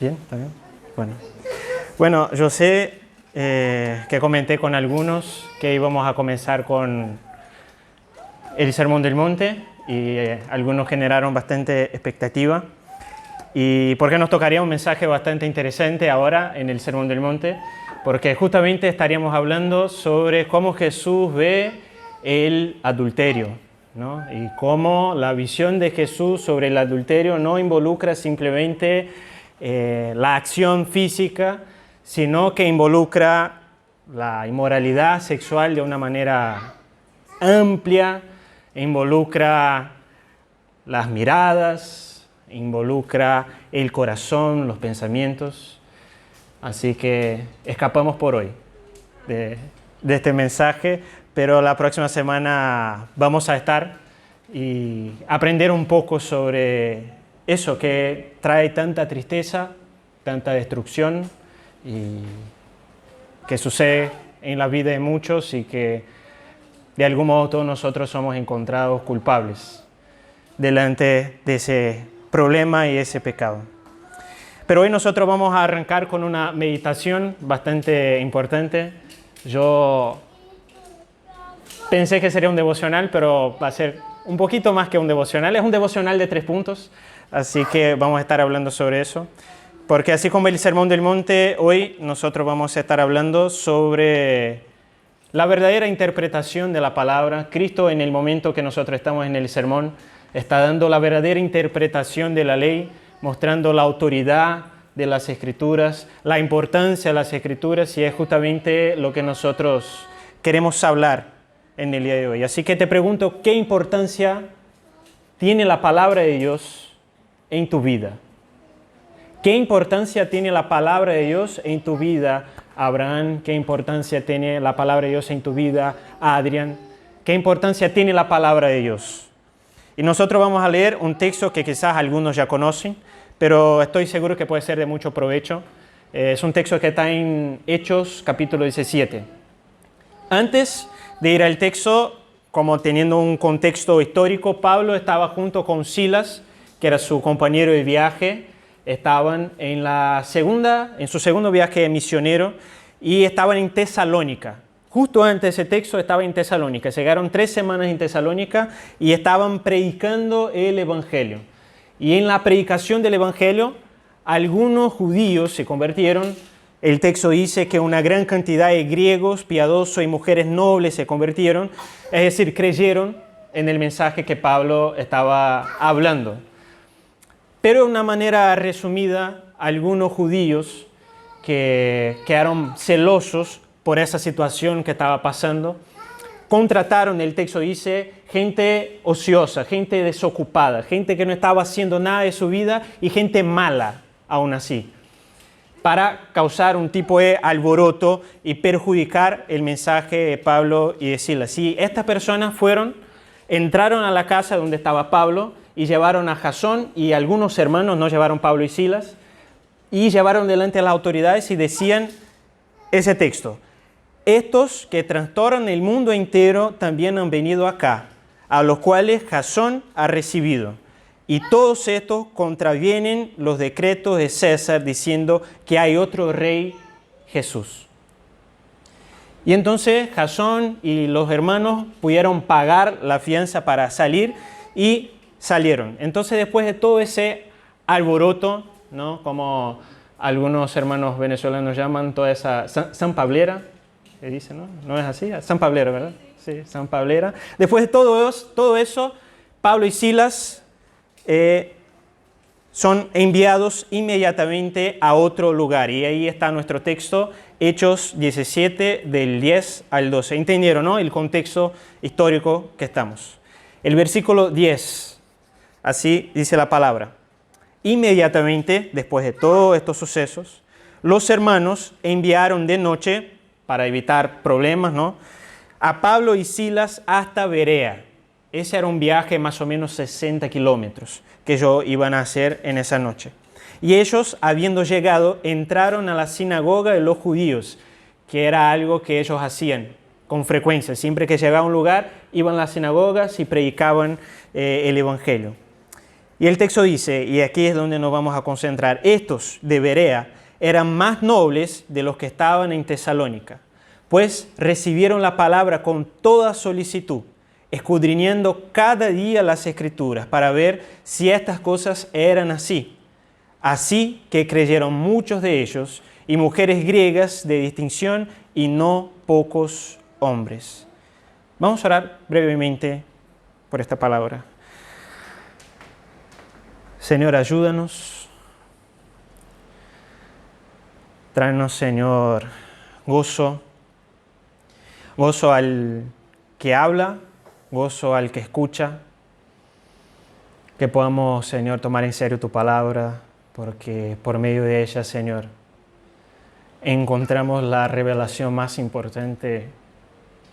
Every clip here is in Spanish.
¿Bien? ¿Está bien? Bueno, yo sé que comenté con algunos que íbamos a comenzar con el Sermón del Monte y algunos generaron bastante expectativa. Y porque nos tocaría un mensaje bastante interesante ahora en el Sermón del Monte, porque justamente estaríamos hablando sobre cómo Jesús ve el adulterio, ¿no? Y cómo la visión de Jesús sobre el adulterio no involucra simplemente la acción física, sino que involucra la inmoralidad sexual de una manera amplia, involucra las miradas, involucra el corazón, los pensamientos. Así que escapamos por hoy de este mensaje, pero la próxima semana vamos a estar y aprender un poco sobre eso que trae tanta tristeza, tanta destrucción y que sucede en la vida de muchos y que de algún modo todos nosotros somos encontrados culpables delante de ese problema y ese pecado. Pero hoy nosotros vamos a arrancar con una meditación bastante importante. Yo pensé que sería un devocional, pero va a ser un poquito más que un devocional. Es un devocional de 3 puntos, así que vamos a estar hablando sobre eso. Porque así como el Sermón del Monte, hoy nosotros vamos a estar hablando sobre la verdadera interpretación de la palabra. Cristo, en el momento que nosotros estamos en el sermón, está dando la verdadera interpretación de la ley, mostrando la autoridad de las Escrituras, la importancia de las Escrituras, y es justamente lo que nosotros queremos hablar en el día de hoy. Así que te pregunto, ¿qué importancia tiene la palabra de Dios en tu vida? ¿Qué importancia tiene la palabra de Dios en tu vida, Abraham? ¿Qué importancia tiene la palabra de Dios en tu vida, Adrián? ¿Qué importancia tiene la palabra de Dios? Y nosotros vamos a leer un texto que quizás algunos ya conocen, pero estoy seguro que puede ser de mucho provecho. Es un texto que está en Hechos, capítulo 17. Antes de ir al texto, como teniendo un contexto histórico, Pablo estaba junto con Silas, que era su compañero de viaje. Estaban en su segundo viaje misionero y estaban en Tesalónica. Justo antes de ese texto estaba en Tesalónica. Llegaron 3 semanas en Tesalónica y estaban predicando el Evangelio. Y en la predicación del Evangelio, algunos judíos se convirtieron. El texto dice que una gran cantidad de griegos piadosos y mujeres nobles se convirtieron, es decir, creyeron en el mensaje que Pablo estaba hablando. Pero de una manera resumida, algunos judíos que quedaron celosos por esa situación que estaba pasando, contrataron, el texto dice, gente ociosa, gente desocupada, gente que no estaba haciendo nada de su vida y gente mala aún así, para causar un tipo de alboroto y perjudicar el mensaje de Pablo y de Silas. Y estas personas entraron a la casa donde estaba Pablo y llevaron a Jasón y algunos hermanos, no llevaron Pablo y Silas, y llevaron delante de las autoridades y decían ese texto: estos que trastornan el mundo entero también han venido acá, a los cuales Jasón ha recibido. Y todos estos contravienen los decretos de César diciendo que hay otro rey, Jesús. Y entonces Jasón y los hermanos pudieron pagar la fianza para salir y salieron. Entonces, después de todo ese alboroto, ¿no?, como algunos hermanos venezolanos llaman toda esa San Pablera, que dice, ¿no? ¿No es así? San Pablera, ¿verdad? Sí, San Pablera. Después de todo eso, Pablo y Silas son enviados inmediatamente a otro lugar. Y ahí está nuestro texto, Hechos 17, del 10 al 12. ¿Entendieron, no?, el contexto histórico que estamos. El versículo 10. Así dice la palabra: inmediatamente, después de todos estos sucesos, los hermanos enviaron de noche, para evitar problemas, ¿no?, a Pablo y Silas hasta Berea. Ese era un viaje más o menos 60 kilómetros que ellos iban a hacer en esa noche. Y ellos, habiendo llegado, entraron a la sinagoga de los judíos, que era algo que ellos hacían con frecuencia. Siempre que llegaban a un lugar, iban a las sinagogas y predicaban el Evangelio. Y el texto dice, y aquí es donde nos vamos a concentrar, estos de Berea eran más nobles de los que estaban en Tesalónica, pues recibieron la palabra con toda solicitud, escudriñando cada día las Escrituras para ver si estas cosas eran así. Así que creyeron muchos de ellos, y mujeres griegas de distinción, y no pocos hombres. Vamos a orar brevemente por esta palabra. Señor, ayúdanos. Tráenos, Señor, gozo al que habla, gozo al que escucha, que podamos, Señor, tomar en serio tu palabra, porque por medio de ella, Señor, encontramos la revelación más importante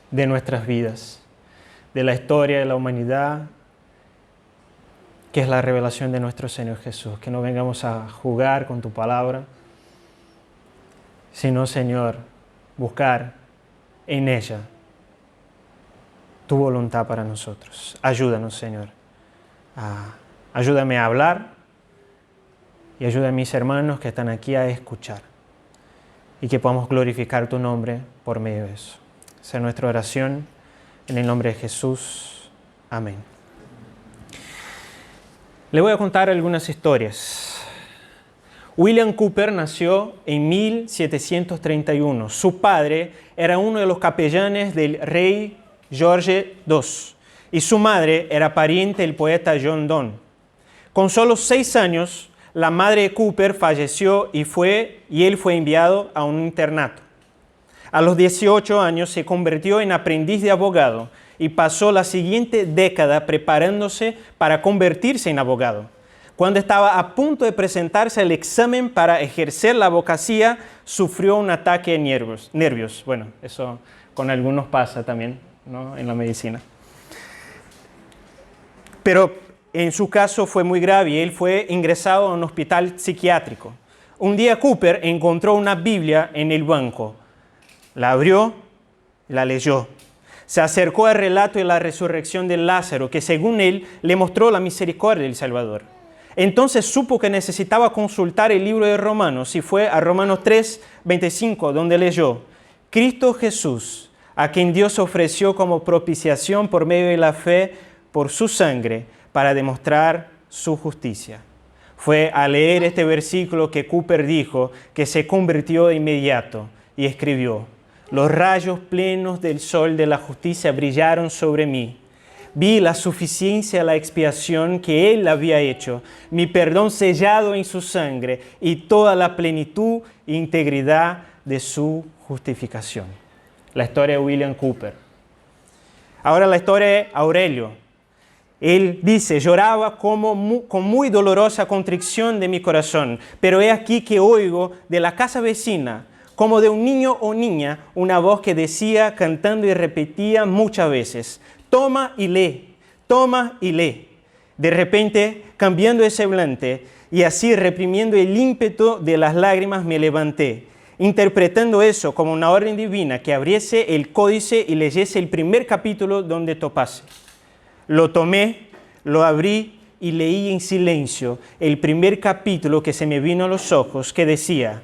de nuestras vidas, de la historia de la humanidad, que es la revelación de nuestro Señor Jesús. Que no vengamos a jugar con tu palabra, sino, Señor, buscar en ella tu voluntad para nosotros. Ayúdanos, Señor. Ayúdame a hablar y ayuda a mis hermanos que están aquí a escuchar, y que podamos glorificar tu nombre por medio de eso. Esa es nuestra oración en el nombre de Jesús. Amén. Le voy a contar algunas historias. William Cooper nació en 1731. Su padre era uno de los capellanes del rey George II y su madre era pariente del poeta John Donne. Con solo 6 años, la madre de Cooper falleció y él fue enviado a un internato. A los 18 años se convirtió en aprendiz de abogado y pasó la siguiente década preparándose para convertirse en abogado. Cuando estaba a punto de presentarse al examen para ejercer la abogacía, sufrió un ataque de nervios. Bueno, eso con algunos pasa también, ¿no?, en la medicina. Pero en su caso fue muy grave y él fue ingresado a un hospital psiquiátrico. Un día Cooper encontró una Biblia en el banco. La abrió, la leyó. Se acercó al relato de la resurrección de Lázaro, que según él le mostró la misericordia del Salvador. Entonces supo que necesitaba consultar el libro de Romanos y fue a Romanos 3:25, donde leyó: Cristo Jesús, a quien Dios ofreció como propiciación por medio de la fe por su sangre, para demostrar su justicia. Fue al leer este versículo que Cooper dijo que se convirtió de inmediato y escribió: los rayos plenos del sol de la justicia brillaron sobre mí. Vi la suficiencia de la expiación que Él había hecho, mi perdón sellado en su sangre y toda la plenitud e integridad de su justificación. La historia de William Cooper. Ahora la historia de Aurelio. Él dice: lloraba con muy dolorosa contrición de mi corazón, pero he aquí que oigo de la casa vecina, como de un niño o niña, una voz que decía, cantando y repetía muchas veces: toma y lee, toma y lee. De repente, cambiando de semblante y así reprimiendo el ímpetu de las lágrimas, me levanté, interpretando eso como una orden divina, que abriese el códice y leyese el primer capítulo donde topase. Lo tomé, lo abrí y leí en silencio el primer capítulo que se me vino a los ojos, que decía: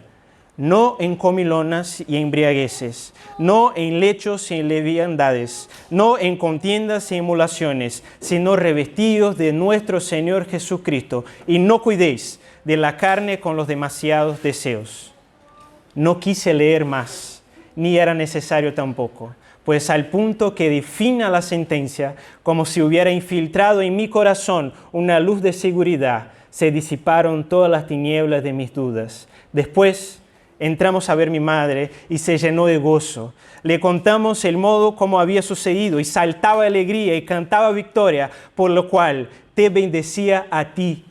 no en comilonas y embriagueces, no en lechos y en leviandades, no en contiendas y emulaciones, sino revestidos de nuestro Señor Jesucristo, y no cuidéis de la carne con los demasiados deseos. No quise leer más, ni era necesario tampoco, pues al punto que defina la sentencia, como si hubiera infiltrado en mi corazón una luz de seguridad, se disiparon todas las tinieblas de mis dudas. Después entramos a ver mi madre y se llenó de gozo. Le contamos el modo como había sucedido y saltaba de alegría y cantaba victoria, por lo cual te bendecía a ti,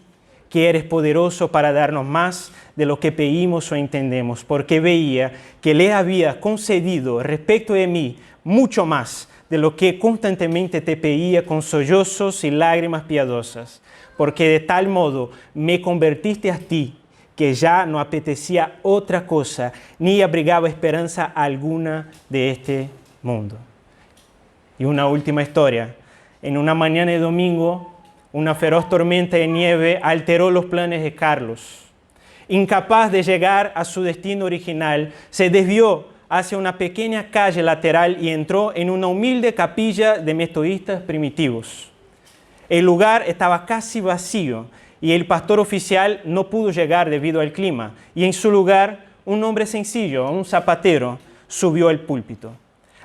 que eres poderoso para darnos más de lo que pedimos o entendemos, porque veía que le había concedido respecto de mí mucho más de lo que constantemente te pedía con sollozos y lágrimas piadosas, porque de tal modo me convertiste a ti, que ya no apetecía otra cosa, ni abrigaba esperanza alguna de este mundo. Y una última historia. En una mañana de domingo, Una feroz tormenta de nieve alteró los planes de Carlos. Incapaz de llegar a su destino original, se desvió hacia una pequeña calle lateral y entró en una humilde capilla de metodistas primitivos. El lugar estaba casi vacío y el pastor oficial no pudo llegar debido al clima. Y en su lugar, un hombre sencillo, un zapatero, subió al púlpito.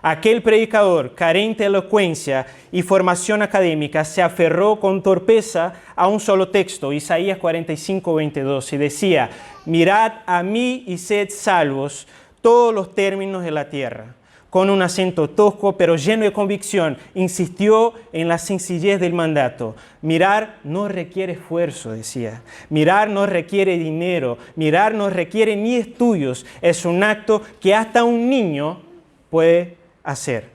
Aquel predicador, carente de elocuencia y formación académica, se aferró con torpeza a un solo texto, Isaías 45:22, y decía: mirad a mí y sed salvos todos los términos de la tierra. Con un acento tosco pero lleno de convicción, insistió en la sencillez del mandato. Mirar no requiere esfuerzo, decía. Mirar no requiere dinero. Mirar no requiere ni estudios. Es un acto que hasta un niño puede hacer.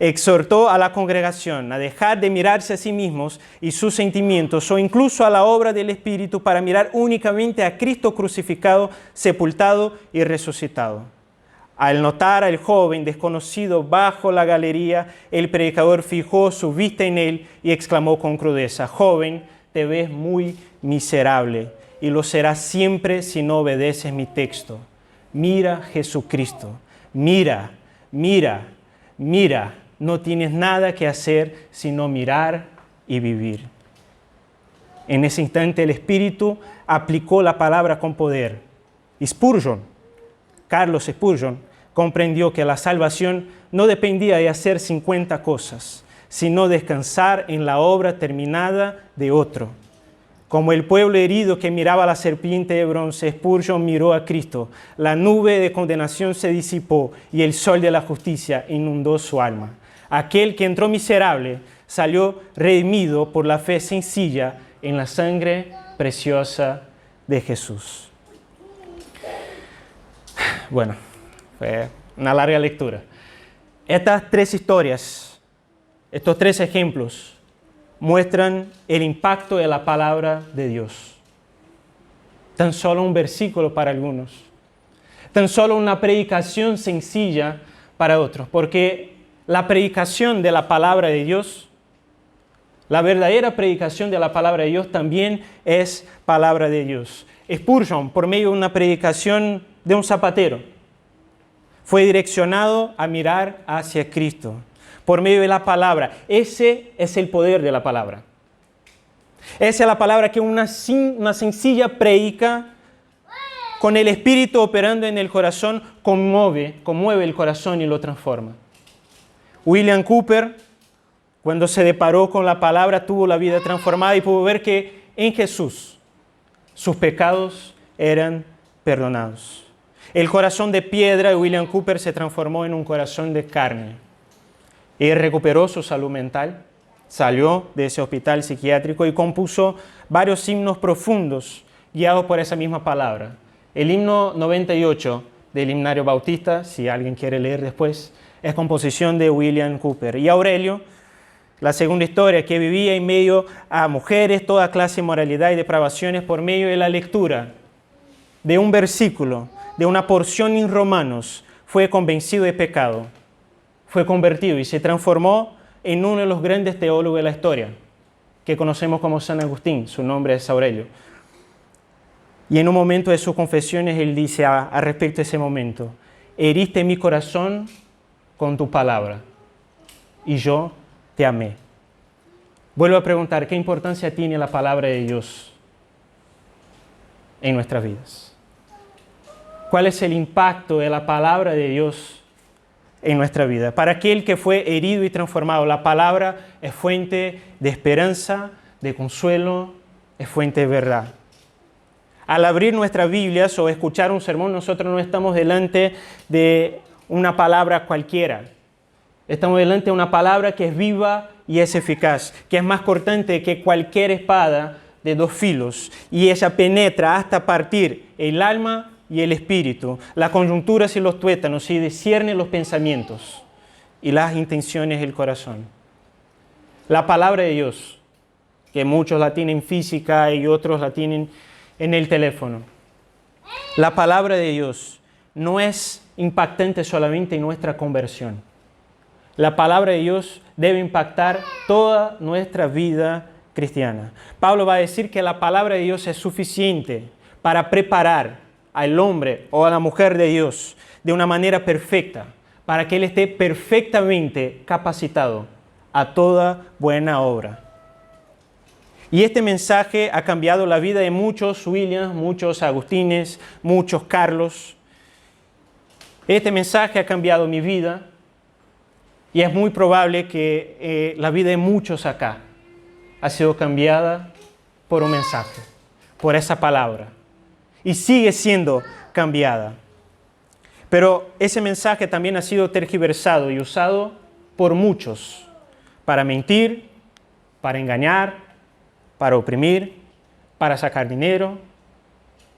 Exhortó a la congregación a dejar de mirarse a sí mismos y sus sentimientos o incluso a la obra del Espíritu para mirar únicamente a Cristo crucificado, sepultado y resucitado. Al notar al joven desconocido bajo la galería, el predicador fijó su vista en él y exclamó con crudeza: joven, te ves muy miserable y lo serás siempre si no obedeces mi texto. Mira Jesucristo, mira, mira, mira. No tienes nada que hacer sino mirar y vivir. En ese instante el Espíritu aplicó la palabra con poder. Carlos Spurgeon comprendió que la salvación no dependía de hacer 50 cosas, sino descansar en la obra terminada de otro. Como el pueblo herido que miraba a la serpiente de bronce, Spurgeon miró a Cristo. La nube de condenación se disipó y el sol de la justicia inundó su alma. Aquel que entró miserable salió redimido por la fe sencilla en la sangre preciosa de Jesús. Bueno, fue una larga lectura. Estas tres historias, estos tres ejemplos, muestran el impacto de la palabra de Dios. Tan solo un versículo para algunos, tan solo una predicación sencilla para otros, porque la predicación de la palabra de Dios, la verdadera predicación de la palabra de Dios también es palabra de Dios. Spurgeon, por medio de una predicación de un zapatero, fue direccionado a mirar hacia Cristo por medio de la palabra. Ese es el poder de la palabra. Esa es la palabra que una sencilla predica con el Espíritu operando en el corazón, conmueve el corazón y lo transforma. William Cowper, cuando se deparó con la palabra, tuvo la vida transformada y pudo ver que en Jesús sus pecados eran perdonados. El corazón de piedra de William Cowper se transformó en un corazón de carne. Él recuperó su salud mental, salió de ese hospital psiquiátrico y compuso varios himnos profundos guiados por esa misma palabra. El himno 98 del Himnario Bautista, si alguien quiere leer después, es composición de William Cowper. Y Aurelio, la segunda historia, que vivía en medio a mujeres, toda clase de moralidad y depravaciones, por medio de la lectura de un versículo, de una porción en Romanos, fue convencido de pecado, fue convertido y se transformó en uno de los grandes teólogos de la historia, que conocemos como San Agustín. Su nombre es Aurelio. Y en un momento de sus confesiones, él dice a respecto de ese momento: heriste mi corazón con tu palabra, y yo te amé. Vuelvo a preguntar, ¿qué importancia tiene la palabra de Dios en nuestras vidas? ¿Cuál es el impacto de la palabra de Dios en nuestra vida? Para aquel que fue herido y transformado, la palabra es fuente de esperanza, de consuelo, es fuente de verdad. Al abrir nuestras Biblias o escuchar un sermón, nosotros no estamos delante de una palabra cualquiera. Estamos delante de una palabra que es viva y es eficaz, que es más cortante que cualquier espada de dos filos, y ella penetra hasta partir el alma y el espíritu, las coyunturas y los tuétanos, y discierne los pensamientos y las intenciones del corazón. La palabra de Dios, que muchos la tienen física y otros la tienen en el teléfono. La palabra de Dios no es impactante solamente en nuestra conversión. La palabra de Dios debe impactar toda nuestra vida cristiana. Pablo va a decir que la palabra de Dios es suficiente para preparar al hombre o a la mujer de Dios de una manera perfecta, para que él esté perfectamente capacitado a toda buena obra. Y este mensaje ha cambiado la vida de muchos Williams, muchos Agustines, muchos Carlos. Este mensaje ha cambiado mi vida y es muy probable que la vida de muchos acá ha sido cambiada por un mensaje, por esa palabra. Y sigue siendo cambiada. Pero ese mensaje también ha sido tergiversado y usado por muchos para mentir, para engañar, para oprimir, para sacar dinero,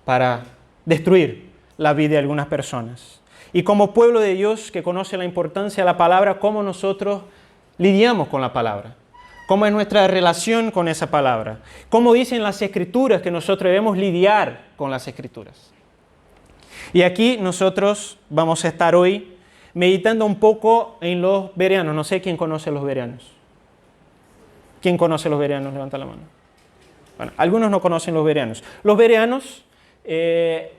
para destruir la vida de algunas personas. Y como pueblo de Dios que conoce la importancia de la palabra, ¿cómo nosotros lidiamos con la palabra? ¿Cómo es nuestra relación con esa palabra? ¿Cómo dicen las Escrituras que nosotros debemos lidiar con las Escrituras? Y aquí nosotros vamos a estar hoy meditando un poco en los bereanos. No sé quién conoce los bereanos. ¿Quién conoce los bereanos? Levanta la mano. Bueno, algunos no conocen los bereanos. Los bereanos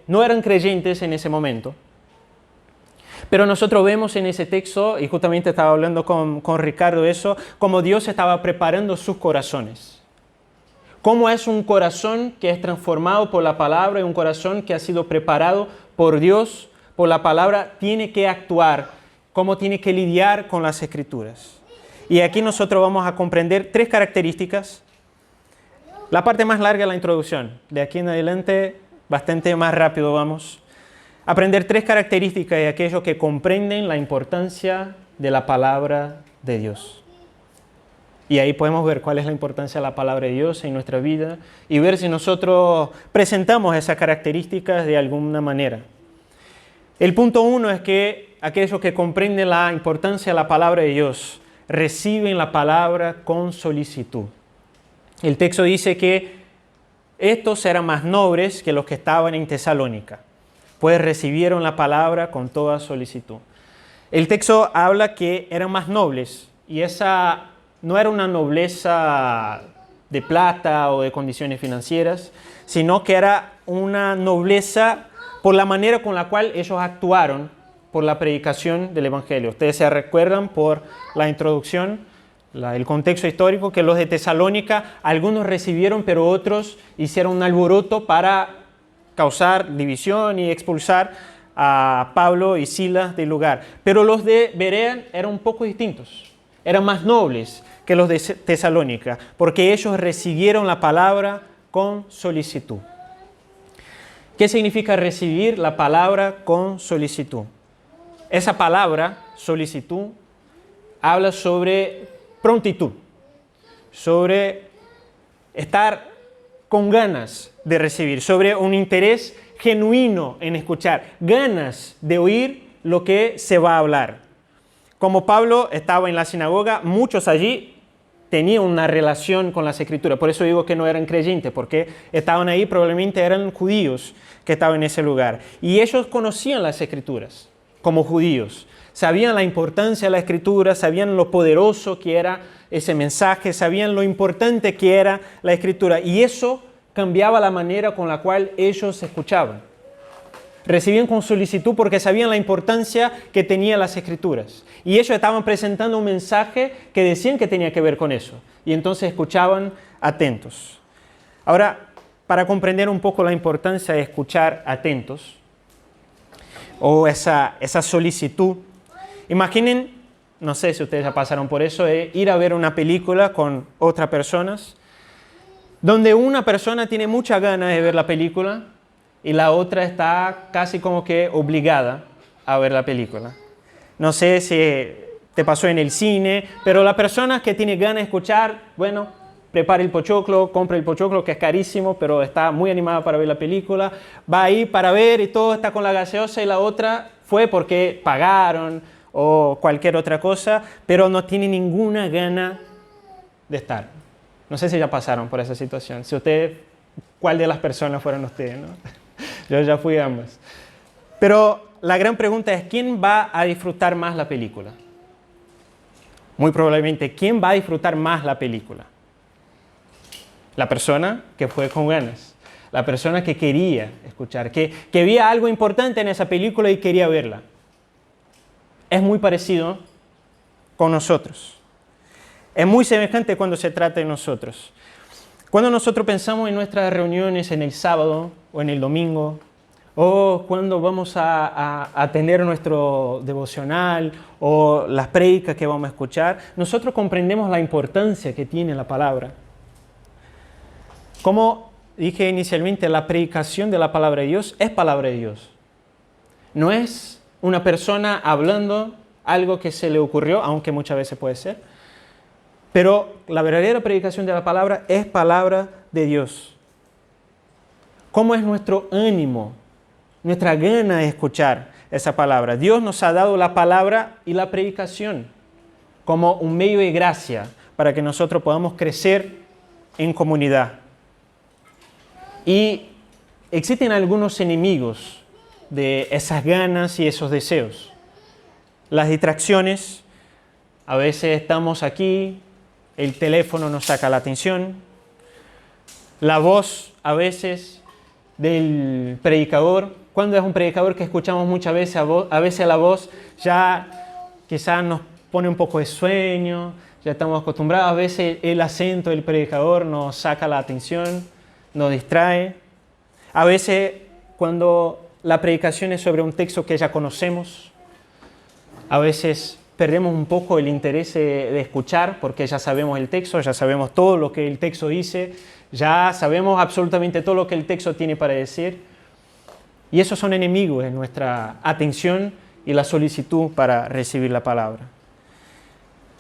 no eran creyentes en ese momento. Pero nosotros vemos en ese texto, y justamente estaba hablando con Ricardo eso, cómo Dios estaba preparando sus corazones. Cómo es un corazón que es transformado por la palabra y un corazón que ha sido preparado por Dios, por la palabra, tiene que actuar, cómo tiene que lidiar con las Escrituras. Y aquí nosotros vamos a comprender 3 características. La parte más larga es la introducción. De aquí en adelante, bastante más rápido vamos. Aprender 3 características de aquellos que comprenden la importancia de la palabra de Dios. Y ahí podemos ver cuál es la importancia de la palabra de Dios en nuestra vida y ver si nosotros presentamos esas características de alguna manera. El punto 1 es que aquellos que comprenden la importancia de la palabra de Dios reciben la palabra con solicitud. El texto dice que estos eran más nobles que los que estaban en Tesalónica, pues recibieron la palabra con toda solicitud. El texto habla que eran más nobles y esa no era una nobleza de plata o de condiciones financieras, sino que era una nobleza por la manera con la cual ellos actuaron por la predicación del Evangelio. Ustedes se recuerdan por la introducción, el contexto histórico, que los de Tesalónica, algunos recibieron, pero otros hicieron un alboroto para causar división y expulsar a Pablo y Silas del lugar. Pero los de Berea eran un poco distintos. Eran más nobles que los de Tesalónica, porque ellos recibieron la palabra con solicitud. ¿Qué significa recibir la palabra con solicitud? Esa palabra, solicitud, habla sobre prontitud, sobre estar con ganas de recibir, sobre un interés genuino en escuchar, ganas de oír lo que se va a hablar. Como Pablo estaba en la sinagoga, muchos allí tenían una relación con las Escrituras. Por eso digo que no eran creyentes, porque estaban ahí, probablemente eran judíos que estaban en ese lugar. Y ellos conocían las Escrituras como judíos. Sabían la importancia de la Escritura, sabían lo poderoso que era ese mensaje, sabían lo importante que era la Escritura. Y eso cambiaba la manera con la cual ellos escuchaban. Recibían con solicitud porque sabían la importancia que tenían las Escrituras. Y ellos estaban presentando un mensaje que decían que tenía que ver con eso. Y entonces escuchaban atentos. Ahora, para comprender un poco la importancia de escuchar atentos, o esa solicitud, imaginen, no sé si ustedes ya pasaron por eso, ir a ver una película con otras personas, donde una persona tiene mucha ganas de ver la película, y la otra está casi como que obligada a ver la película. No sé si te pasó en el cine, pero la persona que tiene ganas de escuchar, bueno, prepara el pochoclo, compra el pochoclo que es carísimo, pero está muy animada para ver la película, va ahí para ver y todo, está con la gaseosa, y la otra fue porque pagaron o cualquier otra cosa, pero no tiene ninguna gana de estar. No sé si ya pasaron por esa situación. Si ustedes, ¿cuál de las personas fueron ustedes, no? Yo ya fui ambas. Pero la gran pregunta es, ¿quién va a disfrutar más la película? Muy probablemente, ¿quién va a disfrutar más la película? La persona que fue con ganas. La persona que quería escuchar, que veía algo importante en esa película y quería verla. Es muy parecido con nosotros. Es muy semejante cuando se trata de nosotros. Cuando nosotros pensamos en nuestras reuniones en el sábado o en el domingo, o cuando vamos a tener nuestro devocional o las prédicas que vamos a escuchar, nosotros comprendemos la importancia que tiene la palabra. Como dije inicialmente, la predicación de la palabra de Dios es palabra de Dios. No es una persona hablando algo que se le ocurrió, aunque muchas veces puede ser. Pero la verdadera predicación de la palabra es palabra de Dios. ¿Cómo es nuestro ánimo, nuestra gana de escuchar esa palabra? Dios nos ha dado la palabra y la predicación como un medio de gracia para que nosotros podamos crecer en comunidad. Y existen algunos enemigos de esas ganas y esos deseos. Las distracciones, a veces estamos aquí, el teléfono nos saca la atención. La voz, a veces, del predicador. Cuando es un predicador que escuchamos muchas veces, a veces la voz ya quizás nos pone un poco de sueño, ya estamos acostumbrados. A veces el acento del predicador nos saca la atención, nos distrae. A veces cuando la predicación es sobre un texto que ya conocemos, a veces perdemos un poco el interés de escuchar porque ya sabemos el texto, ya sabemos todo lo que el texto dice, ya sabemos absolutamente todo lo que el texto tiene para decir. Y esos son enemigos en nuestra atención y la solicitud para recibir la palabra.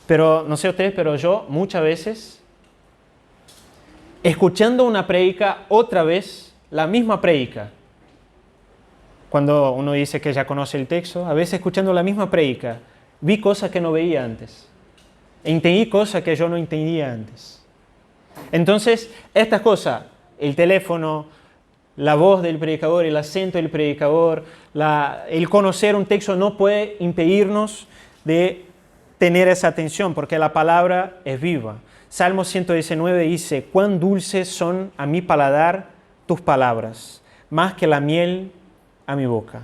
Pero no sé ustedes, pero yo muchas veces, escuchando una prédica otra vez, la misma prédica, cuando uno dice que ya conoce el texto, a veces escuchando la misma prédica, vi cosas que no veía antes. Entendí cosas que yo no entendía antes. Entonces, estas cosas, el teléfono, la voz del predicador, el acento del predicador, el conocer un texto no puede impedirnos de tener esa atención, porque la palabra es viva. Salmo 119 dice, cuán dulces son a mi paladar tus palabras, más que la miel a mi boca.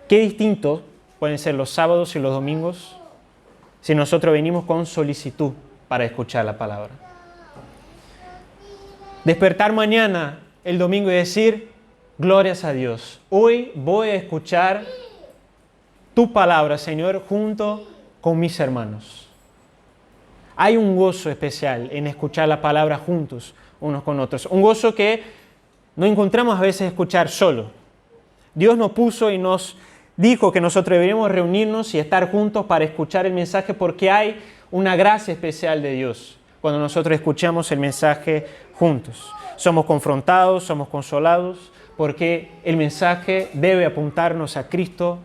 Qué distinto pueden ser los sábados y los domingos si nosotros venimos con solicitud para escuchar la palabra. Despertar mañana, el domingo, y decir, glorias a Dios. Hoy voy a escuchar tu palabra, Señor, junto con mis hermanos. Hay un gozo especial en escuchar la palabra juntos, unos con otros. Un gozo que no encontramos a veces escuchar solo. Dios nos puso y nos dijo que nosotros deberíamos reunirnos y estar juntos para escuchar el mensaje porque hay una gracia especial de Dios cuando nosotros escuchamos el mensaje juntos. Somos confrontados, somos consolados, porque el mensaje debe apuntarnos a Cristo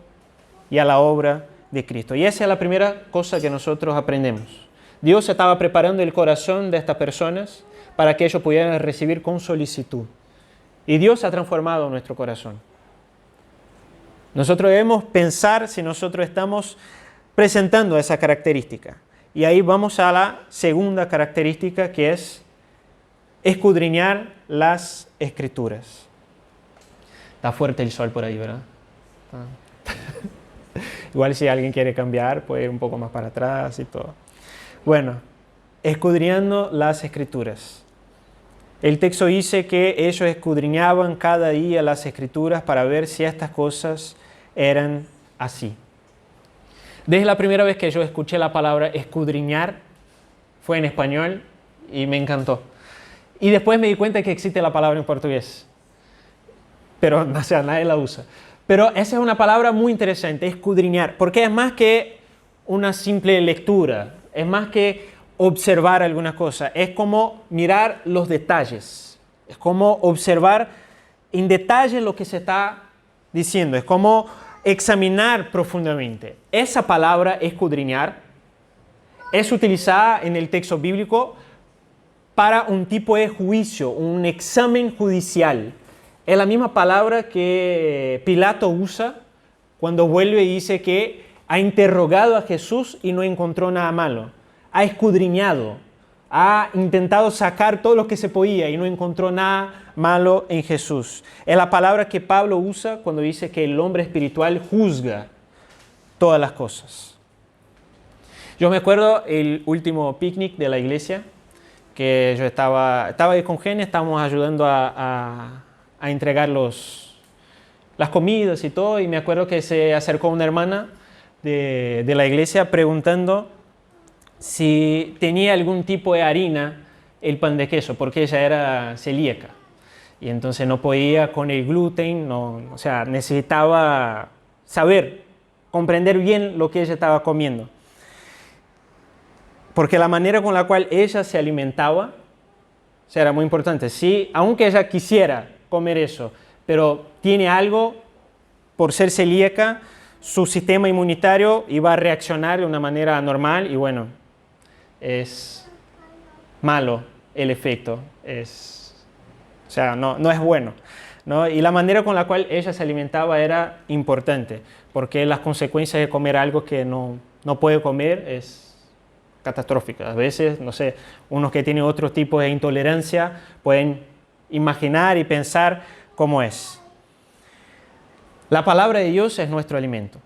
y a la obra de Cristo. Y esa es la primera cosa que nosotros aprendemos. Dios estaba preparando el corazón de estas personas para que ellos pudieran recibir con solicitud. Y Dios ha transformado nuestro corazón. Nosotros debemos pensar si nosotros estamos presentando esa característica. Y ahí vamos a la segunda característica, que es escudriñar las Escrituras. Está fuerte el sol por ahí, ¿verdad? Igual si alguien quiere cambiar, puede ir un poco más para atrás y todo. Bueno, escudriñando las Escrituras. El texto dice que ellos escudriñaban cada día las Escrituras para ver si estas cosas eran así. Desde la primera vez que yo escuché la palabra escudriñar, fue en español y me encantó. Y después me di cuenta que existe la palabra en portugués, pero o sea, nadie la usa. Pero esa es una palabra muy interesante, escudriñar, porque es más que una simple lectura, es más que observar alguna cosa, es como mirar los detalles, es como observar en detalle lo que se está diciendo, es como examinar profundamente. Esa palabra escudriñar es utilizada en el texto bíblico para un tipo de juicio, un examen judicial. Es la misma palabra que Pilato usa cuando vuelve y dice que ha interrogado a Jesús y no encontró nada malo. Ha escudriñado, ha intentado sacar todo lo que se podía y no encontró nada malo en Jesús. Es la palabra que Pablo usa cuando dice que el hombre espiritual juzga todas las cosas. Yo me acuerdo el último picnic de la iglesia, que yo estaba ahí con Gene, estábamos ayudando a entregar las comidas y todo, y me acuerdo que se acercó una hermana de la iglesia preguntando si tenía algún tipo de harina el pan de queso, porque ella era celíaca y entonces no podía con el gluten, o sea, necesitaba saber, comprender bien lo que ella estaba comiendo. Porque la manera con la cual ella se alimentaba, o sea, era muy importante. Sí, aunque ella quisiera comer eso, pero tiene algo, por ser celíaca, su sistema inmunitario iba a reaccionar de una manera anormal y bueno, es malo el efecto, o sea, no es bueno, ¿no? Y la manera con la cual ella se alimentaba era importante, porque las consecuencias de comer algo que no puede comer es catastrófica. A veces, no sé, unos que tienen otro tipo de intolerancia pueden imaginar y pensar cómo es. La palabra de Dios es nuestro alimento.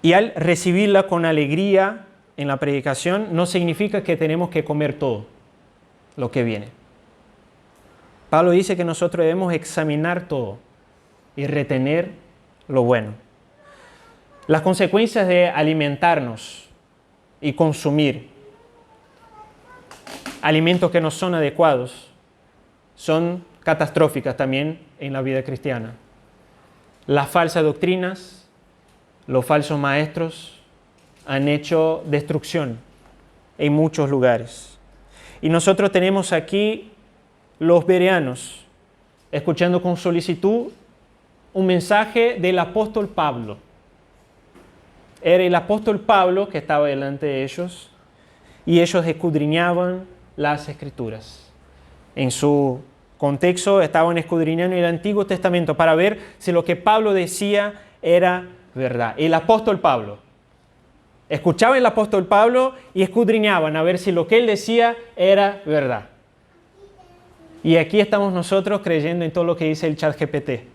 Y al recibirla con alegría en la predicación, no significa que tenemos que comer todo lo que viene. Pablo dice que nosotros debemos examinar todo y retener lo bueno. Las consecuencias de alimentarnos y consumir alimentos que no son adecuados son catastróficas también en la vida cristiana. Las falsas doctrinas, los falsos maestros han hecho destrucción en muchos lugares. Y nosotros tenemos aquí los bereanos escuchando con solicitud un mensaje del apóstol Pablo. Era el apóstol Pablo que estaba delante de ellos y ellos escudriñaban las Escrituras. En su contexto estaban escudriñando el Antiguo Testamento para ver si lo que Pablo decía era verdad. El apóstol Pablo. Escuchaban el apóstol Pablo y escudriñaban a ver si lo que él decía era verdad. Y aquí estamos nosotros creyendo en todo lo que dice el ChatGPT.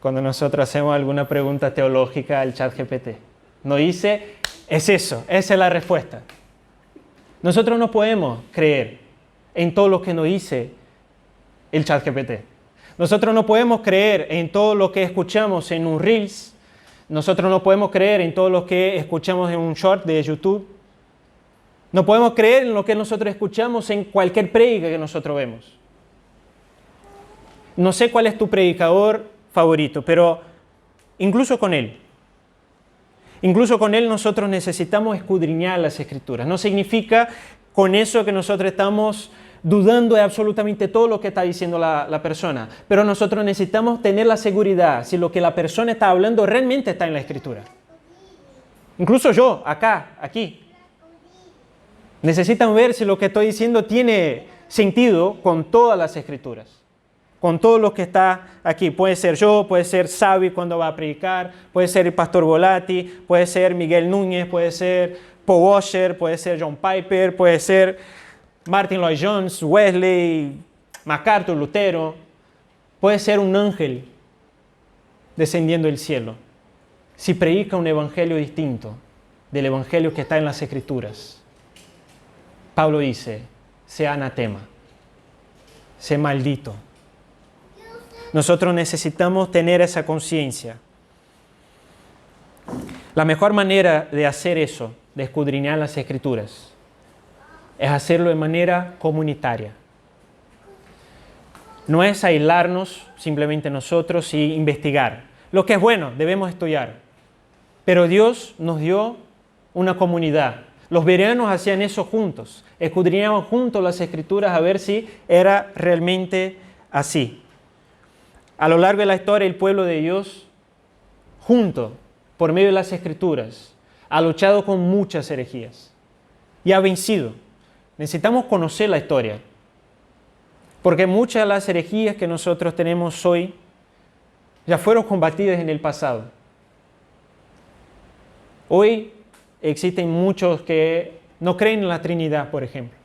Cuando nosotros hacemos alguna pregunta teológica al ChatGPT. Nos dice, es eso, esa es la respuesta. Nosotros no podemos creer en todo lo que nos dice el ChatGPT. Nosotros no podemos creer en todo lo que escuchamos en un Reels. Nosotros no podemos creer en todo lo que escuchamos en un short de YouTube. No podemos creer en lo que nosotros escuchamos en cualquier prédica que nosotros vemos. No sé cuál es tu predicador favorito, pero incluso con él nosotros necesitamos escudriñar las Escrituras. No significa con eso que nosotros estamos dudando de absolutamente todo lo que está diciendo la persona, pero nosotros necesitamos tener la seguridad si lo que la persona está hablando realmente está en la Escritura. Incluso yo, aquí. Necesitan ver si lo que estoy diciendo tiene sentido con todas las Escrituras. Con todo lo que está aquí. Puede ser yo, puede ser Xavi cuando va a predicar, puede ser el pastor Volati, puede ser Miguel Núñez, puede ser Paul Washer, puede ser John Piper, puede ser Martin Lloyd Jones, Wesley, MacArthur, Lutero. Puede ser un ángel descendiendo del cielo. Si predica un evangelio distinto del evangelio que está en las Escrituras, Pablo dice, sea anatema, sea maldito. Nosotros necesitamos tener esa conciencia. La mejor manera de hacer eso, de escudriñar las Escrituras, es hacerlo de manera comunitaria. No es aislarnos simplemente nosotros y investigar. Lo que es bueno, debemos estudiar. Pero Dios nos dio una comunidad. Los bereanos hacían eso juntos. Escudriñaban juntos las Escrituras a ver si era realmente así. A lo largo de la historia, el pueblo de Dios, junto, por medio de las Escrituras, ha luchado con muchas herejías y ha vencido. Necesitamos conocer la historia, porque muchas de las herejías que nosotros tenemos hoy ya fueron combatidas en el pasado. Hoy existen muchos que no creen en la Trinidad, por ejemplo.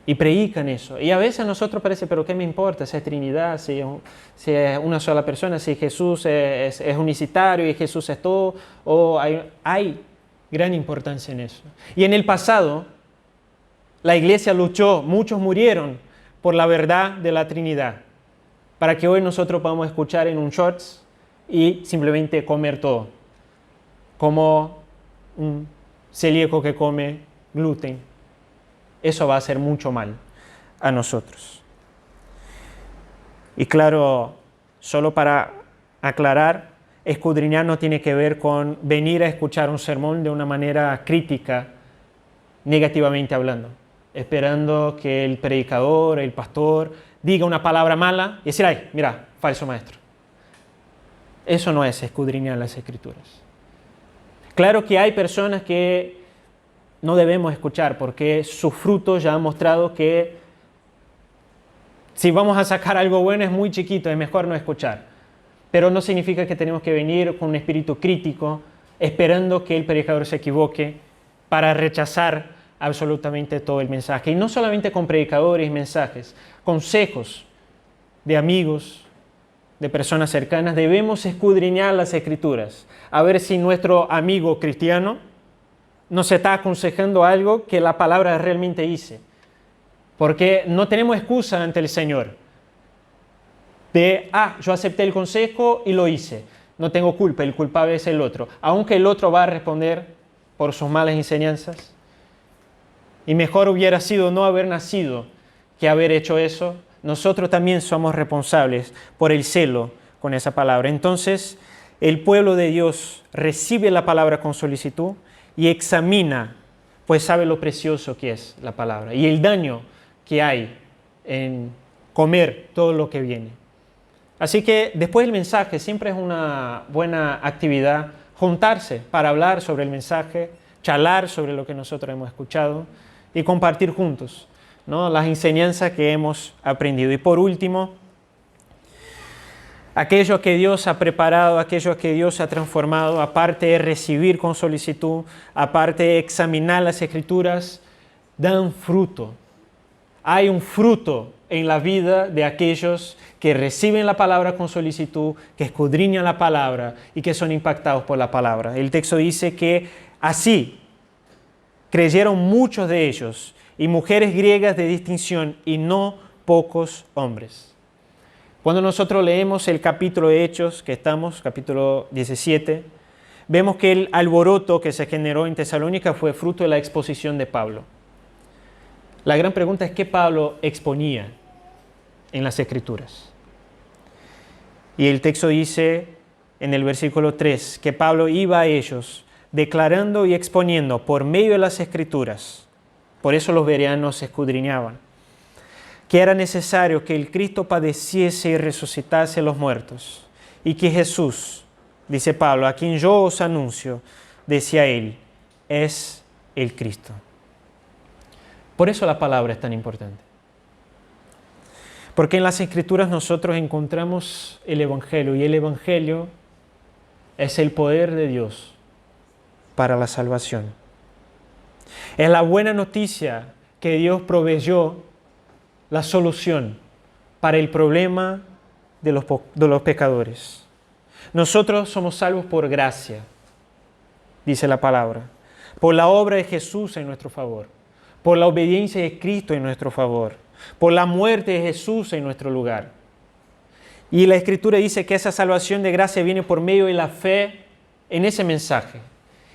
Y predican eso. Y a veces a nosotros parece, pero ¿qué me importa si es Trinidad, si es una sola persona, si Jesús es unicitario y Jesús es todo? O hay gran importancia en eso. Y en el pasado, la iglesia luchó, muchos murieron por la verdad de la Trinidad, para que hoy nosotros podamos escuchar en un shorts y simplemente comer todo, como un celíaco que come gluten. Eso va a hacer mucho mal a nosotros. Y claro, solo para aclarar, escudriñar no tiene que ver con venir a escuchar un sermón de una manera crítica, negativamente hablando, esperando que el predicador, el pastor, diga una palabra mala y decir, ay, mira, falso maestro. Eso no es escudriñar las Escrituras. Claro que hay personas que no debemos escuchar porque sus frutos ya han mostrado que si vamos a sacar algo bueno es muy chiquito, es mejor no escuchar. Pero no significa que tenemos que venir con un espíritu crítico, esperando que el predicador se equivoque para rechazar absolutamente todo el mensaje. Y no solamente con predicadores y mensajes, consejos de amigos, de personas cercanas, debemos escudriñar las Escrituras, a ver si nuestro amigo cristiano nos está aconsejando algo que la palabra realmente dice. Porque no tenemos excusa ante el Señor de, yo acepté el consejo y lo hice. No tengo culpa, el culpable es el otro. Aunque el otro va a responder por sus malas enseñanzas. Y mejor hubiera sido no haber nacido que haber hecho eso. Nosotros también somos responsables por el celo con esa palabra. Entonces, el pueblo de Dios recibe la palabra con solicitud y examina, pues sabe lo precioso que es la palabra y el daño que hay en comer todo lo que viene. Así que después del mensaje siempre es una buena actividad juntarse para hablar sobre el mensaje, charlar sobre lo que nosotros hemos escuchado y compartir juntos, ¿no?, las enseñanzas que hemos aprendido. Y por último, aquello que Dios ha preparado, aquello que Dios ha transformado, aparte de recibir con solicitud, aparte de examinar las Escrituras, dan fruto. Hay un fruto en la vida de aquellos que reciben la palabra con solicitud, que escudriñan la palabra y que son impactados por la palabra. El texto dice que así creyeron muchos de ellos, y mujeres griegas de distinción, y no pocos hombres. Cuando nosotros leemos el capítulo de Hechos, que estamos, capítulo 17, vemos que el alboroto que se generó en Tesalónica fue fruto de la exposición de Pablo. La gran pregunta es, ¿qué Pablo exponía en las Escrituras? Y el texto dice en el versículo 3 que Pablo iba a ellos declarando y exponiendo por medio de las Escrituras, por eso los bereanos escudriñaban, que era necesario que el Cristo padeciese y resucitase a los muertos, y que Jesús, dice Pablo, a quien yo os anuncio, decía él, es el Cristo. Por eso la palabra es tan importante. Porque en las Escrituras nosotros encontramos el Evangelio, y el Evangelio es el poder de Dios para la salvación. Es la buena noticia que Dios proveyó la solución para el problema de los pecadores. Nosotros somos salvos por gracia, dice la palabra, por la obra de Jesús en nuestro favor, por la obediencia de Cristo en nuestro favor, por la muerte de Jesús en nuestro lugar. Y la Escritura dice que esa salvación de gracia viene por medio de la fe en ese mensaje.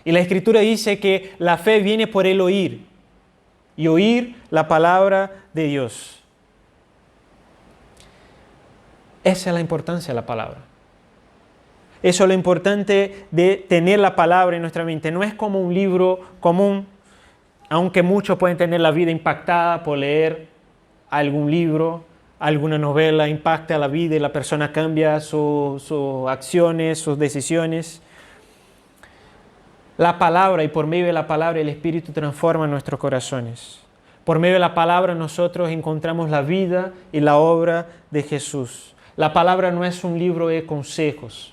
Y la Escritura dice que la fe viene por el oír, y oír la palabra de Dios. Esa es la importancia de la palabra. Eso es lo importante de tener la palabra en nuestra mente. No es como un libro común, aunque muchos pueden tener la vida impactada por leer algún libro, alguna novela, impacta la vida y la persona cambia sus acciones, sus decisiones. La palabra, y por medio de la palabra el Espíritu transforma nuestros corazones. Por medio de la palabra nosotros encontramos la vida y la obra de Jesús. La palabra no es un libro de consejos.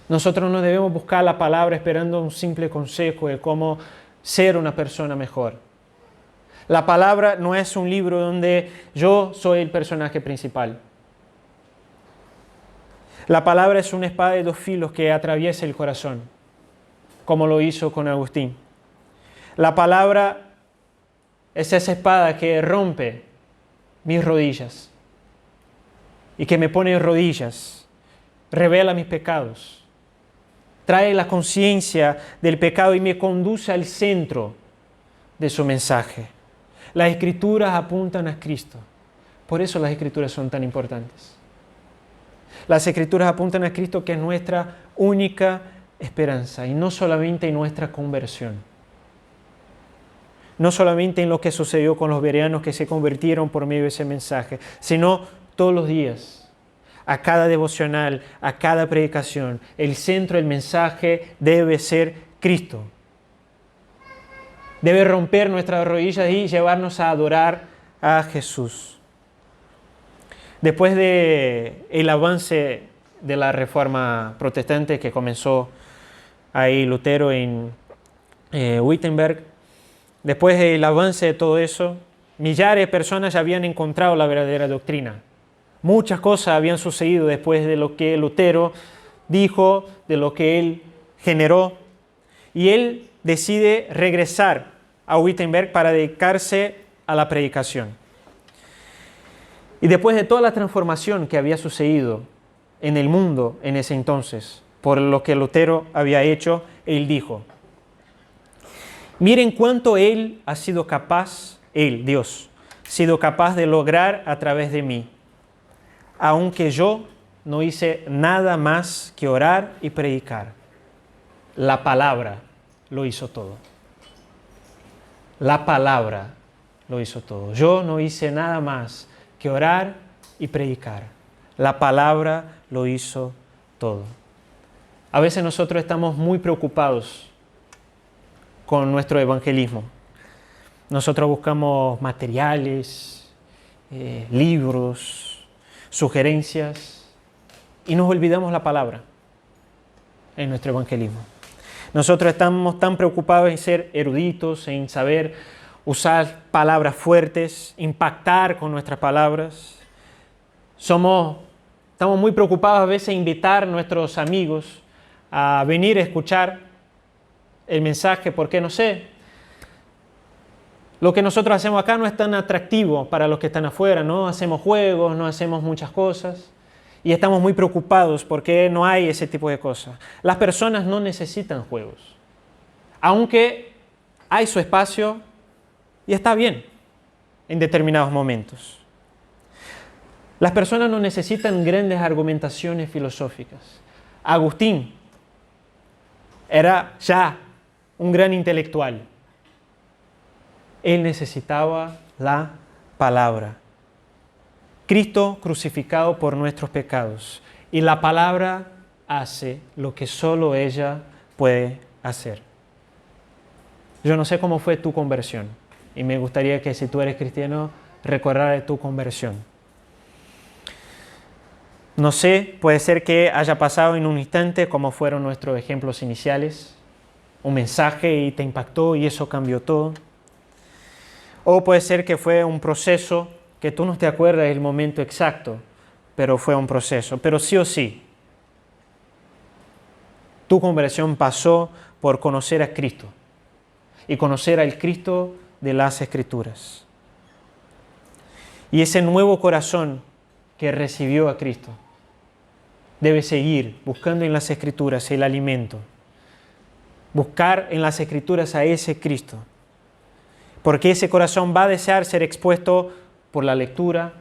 Nosotros no debemos buscar la palabra esperando un simple consejo de cómo ser una persona mejor. La palabra no es un libro donde yo soy el personaje principal. La palabra es una espada de dos filos que atraviesa el corazón, como lo hizo con Agustín. La palabra es esa espada que rompe mis rodillas y que me pone en rodillas, revela mis pecados, trae la conciencia del pecado y me conduce al centro de su mensaje. Las Escrituras apuntan a Cristo. Por eso las Escrituras son tan importantes. Las Escrituras apuntan a Cristo, que es nuestra única esperanza, y no solamente en nuestra conversión. No solamente en lo que sucedió con los bereanos que se convirtieron por medio de ese mensaje, sino todos los días, a cada devocional, a cada predicación. El centro del mensaje debe ser Cristo. Debe romper nuestras rodillas y llevarnos a adorar a Jesús. Después del avance de la Reforma Protestante que comenzó ahí Lutero en Wittenberg, después del avance de todo eso, millares de personas ya habían encontrado la verdadera doctrina. Muchas cosas habían sucedido después de lo que Lutero dijo, de lo que él generó, y él decide regresar a Wittenberg para dedicarse a la predicación. Y después de toda la transformación que había sucedido en el mundo en ese entonces, por lo que Lutero había hecho, él dijo: miren cuánto Él ha sido capaz, Él, Dios, sido capaz de lograr a través de mí, aunque yo no hice nada más que orar y predicar. La palabra lo hizo todo. La palabra lo hizo todo. Yo no hice nada más que orar y predicar. La palabra lo hizo todo. A veces nosotros estamos muy preocupados con nuestro evangelismo. Nosotros buscamos materiales, libros, sugerencias, y nos olvidamos la palabra en nuestro evangelismo. Nosotros estamos tan preocupados en ser eruditos, en saber usar palabras fuertes, impactar con nuestras palabras. Estamos muy preocupados a veces en invitar a nuestros amigos a venir a escuchar el mensaje, porque no sé, lo que nosotros hacemos acá no es tan atractivo para los que están afuera, ¿no? Hacemos juegos, no hacemos muchas cosas y estamos muy preocupados porque no hay ese tipo de cosas. Las personas no necesitan juegos, aunque hay su espacio y está bien en determinados momentos. Las personas no necesitan grandes argumentaciones filosóficas. Agustín era ya un gran intelectual. Él necesitaba la palabra. Cristo crucificado por nuestros pecados. Y la palabra hace lo que solo ella puede hacer. Yo no sé cómo fue tu conversión. Y me gustaría que si tú eres cristiano, recordaras tu conversión. No sé, puede ser que haya pasado en un instante como fueron nuestros ejemplos iniciales. Un mensaje y te impactó y eso cambió todo. O puede ser que fue un proceso que tú no te acuerdas del momento exacto, pero fue un proceso. Pero sí o sí, tu conversión pasó por conocer a Cristo y conocer al Cristo de las Escrituras. Y ese nuevo corazón que recibió a Cristo debe seguir buscando en las Escrituras el alimento. Buscar en las Escrituras a ese Cristo. Porque ese corazón va a desear ser expuesto por la lectura,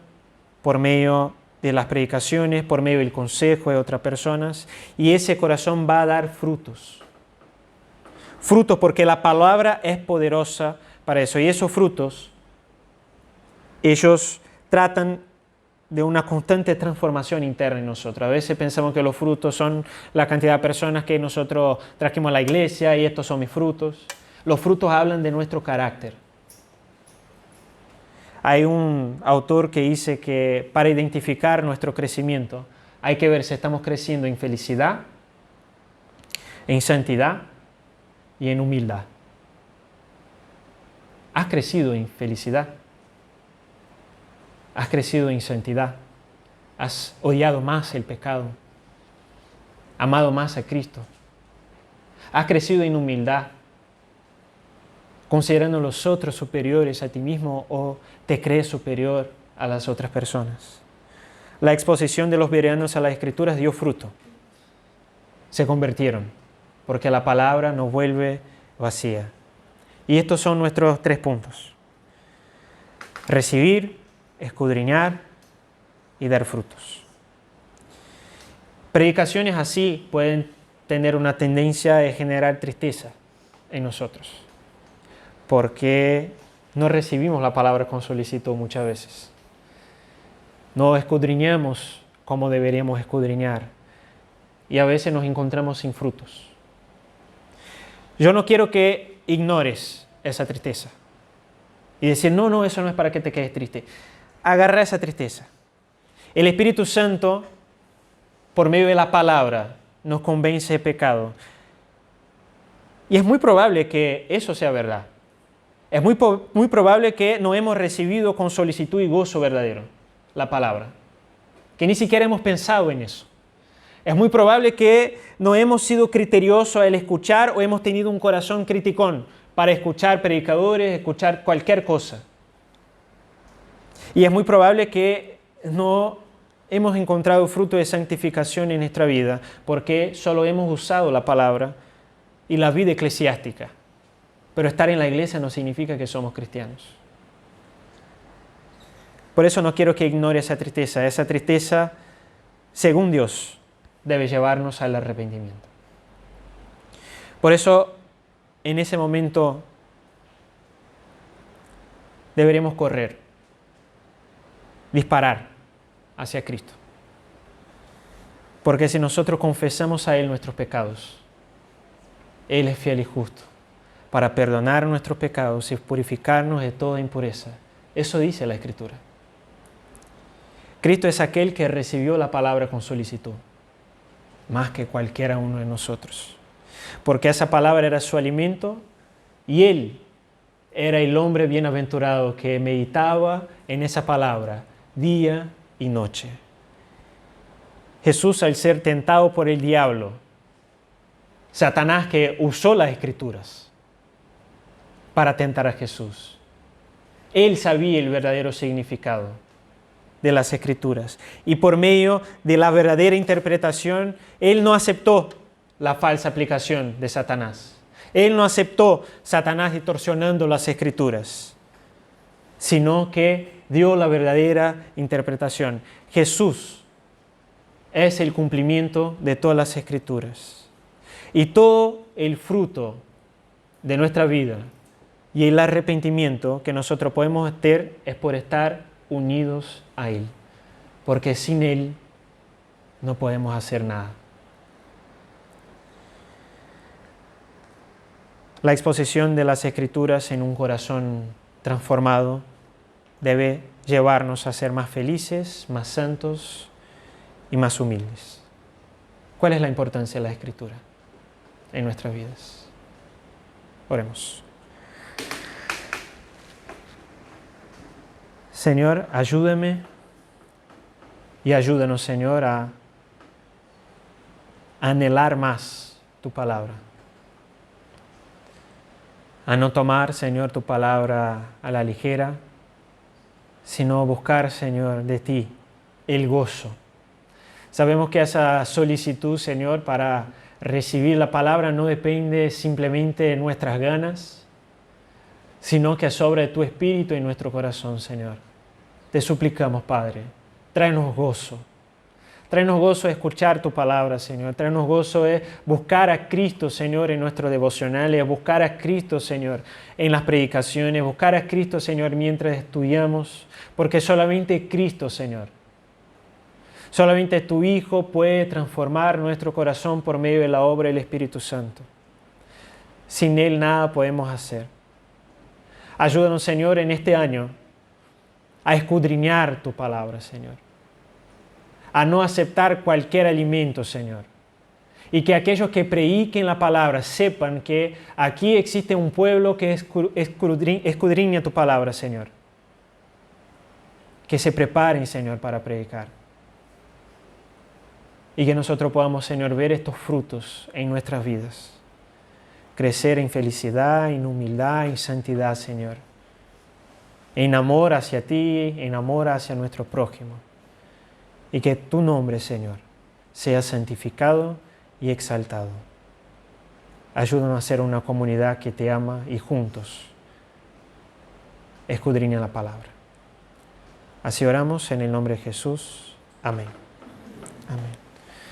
por medio de las predicaciones, por medio del consejo de otras personas. Y ese corazón va a dar frutos. Frutos porque la palabra es poderosa para eso. Y esos frutos, ellos tratan de una constante transformación interna en nosotros. A veces pensamos que los frutos son la cantidad de personas que nosotros trajimos a la iglesia y estos son mis frutos. Los frutos hablan de nuestro carácter. Hay un autor que dice que para identificar nuestro crecimiento hay que ver si estamos creciendo en felicidad en santidad y en humildad. Has crecido en felicidad. Has crecido en santidad. Has odiado más el pecado. Amado más a Cristo. Has crecido en humildad, considerando a los otros superiores a ti mismo, o te crees superior a las otras personas. La exposición de los bereanos a las Escrituras dio fruto. Se convirtieron, porque la palabra no vuelve vacía. Y estos son nuestros 3 puntos. Recibir, escudriñar y dar frutos. Predicaciones así pueden tener una tendencia de generar tristeza en nosotros, porque no recibimos la palabra con solicitud muchas veces. No escudriñamos como deberíamos escudriñar y a veces nos encontramos sin frutos. Yo no quiero que ignores esa tristeza y decir, no, eso no es para que te quedes triste. Agarra esa tristeza. El Espíritu Santo, por medio de la palabra, nos convence de pecado. Y es muy probable que eso sea verdad. Es muy probable que no hemos recibido con solicitud y gozo verdadero la palabra, que ni siquiera hemos pensado en eso. Es muy probable que no hemos sido criteriosos al escuchar o hemos tenido un corazón criticón para escuchar predicadores, escuchar cualquier cosa. Y es muy probable que no hemos encontrado fruto de santificación en nuestra vida porque solo hemos usado la palabra y la vida eclesiástica. Pero estar en la iglesia no significa que somos cristianos. Por eso no quiero que ignore esa tristeza. Esa tristeza, según Dios, debe llevarnos al arrepentimiento. Por eso, en ese momento, deberemos correr, disparar hacia Cristo. Porque si nosotros confesamos a Él nuestros pecados, Él es fiel y justo para perdonar nuestros pecados y purificarnos de toda impureza. Eso dice la Escritura. Cristo es aquel que recibió la palabra con solicitud, más que cualquiera uno de nosotros. Porque esa palabra era su alimento y Él era el hombre bienaventurado que meditaba en esa palabra día y noche. Jesús, al ser tentado por el diablo, Satanás que usó las Escrituras para tentar a Jesús, Él sabía el verdadero significado de las Escrituras. Y por medio de la verdadera interpretación, Él no aceptó la falsa aplicación de Satanás. Él no aceptó Satanás distorsionando las Escrituras, sino que dio la verdadera interpretación. Jesús es el cumplimiento de todas las Escrituras. Y todo el fruto de nuestra vida y el arrepentimiento que nosotros podemos tener es por estar unidos a Él. Porque sin Él no podemos hacer nada. La exposición de las Escrituras en un corazón transformado debe llevarnos a ser más felices, más santos y más humildes. ¿Cuál es la importancia de la Escritura en nuestras vidas? Oremos. Señor, ayúdame y ayúdanos, Señor, a anhelar más tu palabra. A no tomar, Señor, tu palabra a la ligera, sino buscar, Señor, de ti el gozo. Sabemos que esa solicitud, Señor, para recibir la palabra no depende simplemente de nuestras ganas, sino que sobra de tu espíritu en nuestro corazón, Señor. Te suplicamos, Padre, tráenos gozo. Tráenos gozo de escuchar tu palabra, Señor. Tráenos gozo de buscar a Cristo, Señor, en nuestros devocionales, buscar a Cristo, Señor, en las predicaciones, buscar a Cristo, Señor, mientras estudiamos, porque solamente Cristo, Señor, solamente tu Hijo puede transformar nuestro corazón por medio de la obra del Espíritu Santo. Sin Él nada podemos hacer. Ayúdanos, Señor, en este año a escudriñar tu palabra, Señor. A no aceptar cualquier alimento, Señor. y que aquellos que prediquen la palabra sepan que aquí existe un pueblo que escudriña tu palabra, Señor. Que se preparen, Señor, para predicar. Y que nosotros podamos, Señor, ver estos frutos en nuestras vidas. Crecer en felicidad, en humildad, en santidad, Señor. En amor hacia ti, en amor hacia nuestro prójimo. Y que tu nombre, Señor, sea santificado y exaltado. Ayúdanos a ser una comunidad que te ama y juntos escudriña la palabra. Así oramos en el nombre de Jesús. Amén. Amén.